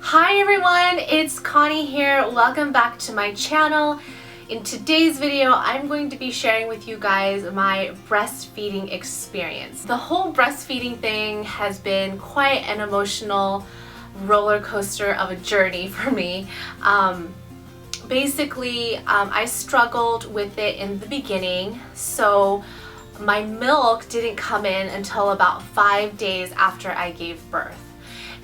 Hi everyone, it's Connie here. Welcome back to my channel. In today's video, I'm going to be sharing with you guys my breastfeeding experience. The whole breastfeeding thing has been quite an emotional roller coaster of a journey for me. Basically, I struggled with it in the beginning, so my milk didn't come in until about 5 days after I gave birth.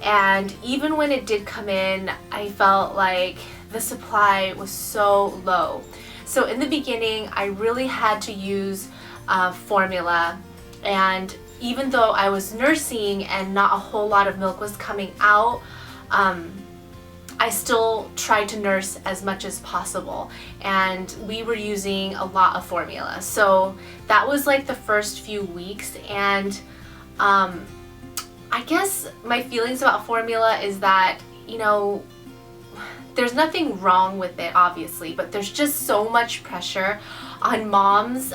And even when it did come in, I felt like the supply was so low. So in the beginning, I really had to use formula, and even though I was nursing and not a whole lot of milk was coming out, I still tried to nurse as much as possible, and we were using a lot of formula. So that was like the first few weeks, and I guess my feelings about formula is that, there's nothing wrong with it, obviously, but there's just so much pressure on moms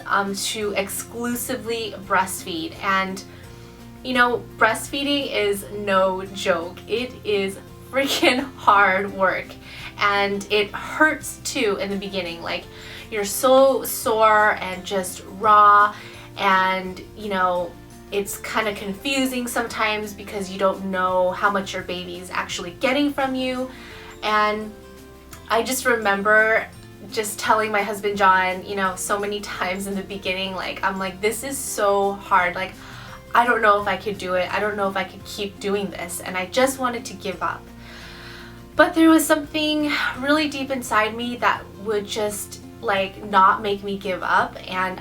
to exclusively breastfeed. And, breastfeeding is no joke. It is freaking hard work, and it hurts too in the beginning. Like, you're so sore and just raw, and, it's kind of confusing sometimes because you don't know how much your baby is actually getting from you. And I just remember just telling my husband John, so many times in the beginning, I'm like, this is so hard. Like, I don't know if I could do it. I don't know if I could keep doing this. And I just wanted to give up. But there was something really deep inside me that would just not make me give up, and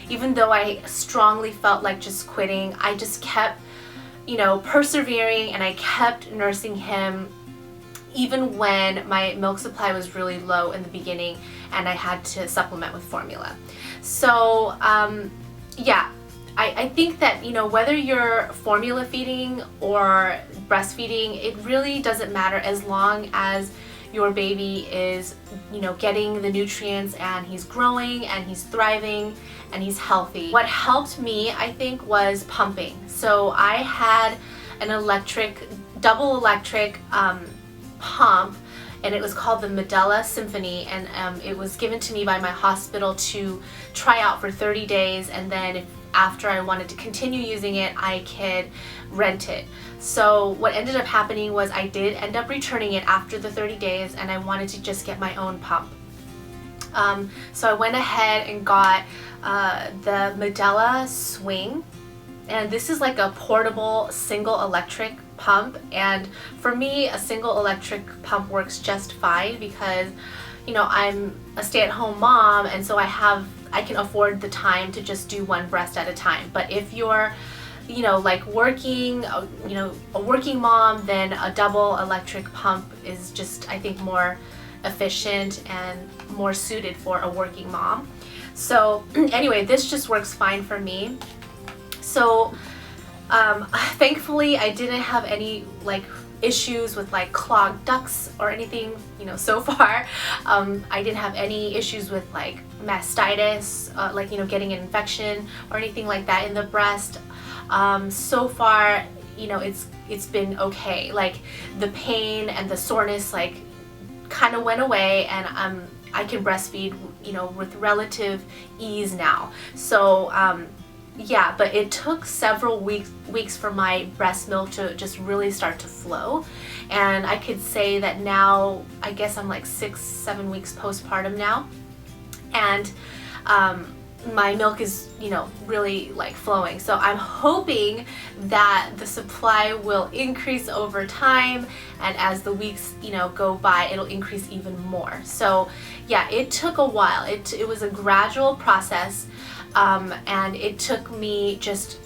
even though I strongly felt like just quitting, I just kept persevering, and I kept nursing him even when my milk supply was really low in the beginning and I had to supplement with formula. So yeah, I think that whether you're formula feeding or breastfeeding, it really doesn't matter as long as your baby is getting the nutrients, and he's growing and he's thriving and he's healthy. What helped me, I think, was pumping. So I had an double electric pump, and it was called the Medela Symphony, and it was given to me by my hospital to try out for 30 days, and then after I wanted to continue using it, I could rent it. So what ended up happening was I did end up returning it after the 30 days, and I wanted to just get my own pump. So I went ahead and got the Medela Swing, and this is like a portable single electric pump, and for me a single electric pump works just fine because I'm a stay-at-home mom, and so I can afford the time to just do one breast at a time. But if you're working, a working mom, then a double electric pump is just, I think, more efficient and more suited for a working mom. So anyway, this just works fine for me. So thankfully I didn't have any issues with clogged ducts or anything, so far. I didn't have any issues with mastitis, getting an infection or anything like that in the breast. So far, it's been okay. The pain and the soreness kind of went away, and I can breastfeed with relative ease now. So yeah, but it took several weeks for my breast milk to just really start to flow, and I could say that now I guess I'm 6-7 weeks postpartum now, and my milk is really flowing. So I'm hoping that the supply will increase over time, and as the weeks go by, it'll increase even more. So yeah, it took a while. It was a gradual process, and it took me just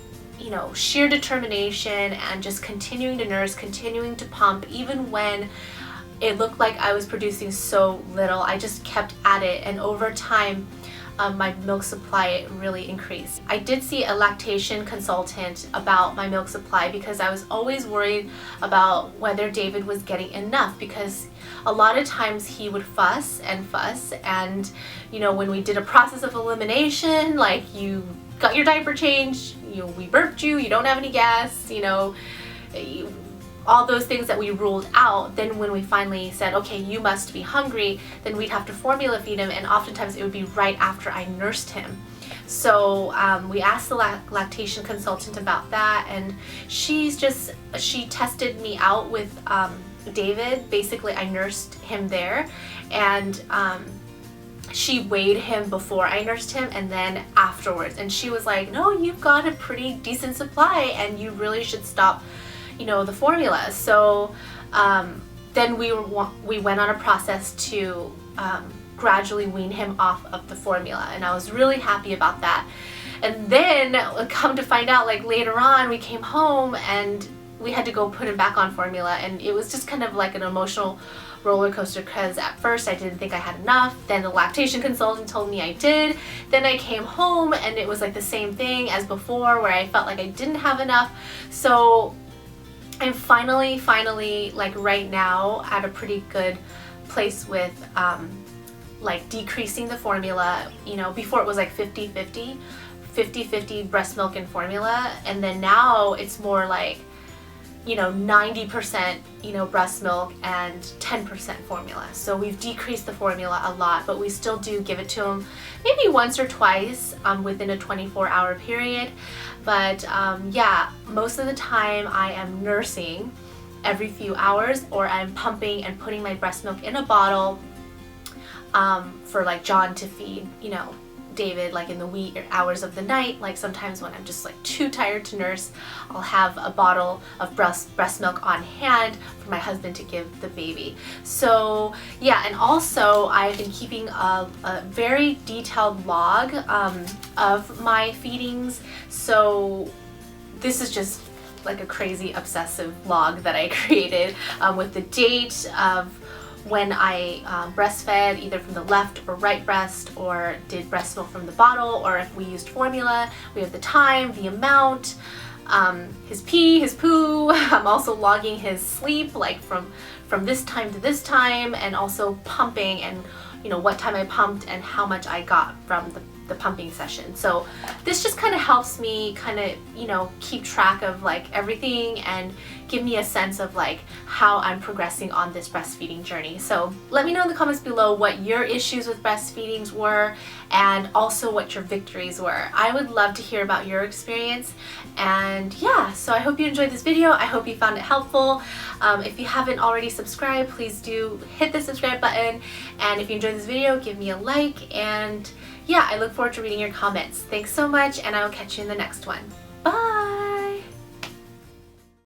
sheer determination and just continuing to nurse, continuing to pump, even when it looked like I was producing so little. I just kept at it, and over time my milk supply really increased. I did see a lactation consultant about my milk supply because I was always worried about whether David was getting enough, because a lot of times he would fuss, and when we did a process of elimination, you got your diaper changed, we burped you, you don't have any gas, all those things that we ruled out, then when we finally said, okay, you must be hungry, then we'd have to formula feed him, and oftentimes it would be right after I nursed him. So we asked the lactation consultant about that, and she tested me out with David. Basically, I nursed him there, and she weighed him before I nursed him and then afterwards, and she was like, no, you've got a pretty decent supply and you really should stop, the formula. So then we went on a process to gradually wean him off of the formula, and I was really happy about that. And then come to find out, like later on, we came home and we had to go put him back on formula, and it was just kind of like an emotional roller coaster, because at first I didn't think I had enough, then the lactation consultant told me I did, then I came home and it was like the same thing as before where I felt like I didn't have enough. So I'm finally like right now at a pretty good place with like decreasing the formula. Before it was like 50-50 breast milk and formula, and then now it's more like 90% breast milk and 10% formula. So we've decreased the formula a lot, but we still do give it to him maybe once or twice within a 24-hour period. But yeah, most of the time I am nursing every few hours, or I'm pumping and putting my breast milk in a bottle for like John to feed, David, like in the wee hours of the night. Like sometimes when I'm just like too tired to nurse, I'll have a bottle of breast milk on hand for my husband to give the baby. So yeah, and also I've been keeping a very detailed log of my feedings. So this is just like a crazy obsessive log that I created with the date of when I breastfed, either from the left or right breast, or did breast milk from the bottle, or if we used formula. We have the time, the amount, his pee, his poo. I'm also logging his sleep, like from this time to this time, and also pumping, and what time I pumped and how much I got from the pumping session. So this just kind of helps me keep track of like everything and give me a sense of like how I'm progressing on this breastfeeding journey. So let me know in the comments below what your issues with breastfeedings were, and also what your victories were. I would love to hear about your experience. And yeah, so I hope you enjoyed this video. I hope you found it helpful. If you haven't already subscribed, please do hit the subscribe button. And if you enjoyed this video, give me a like. And yeah, I look forward to reading your comments. Thanks so much, and I will catch you in the next one. Bye!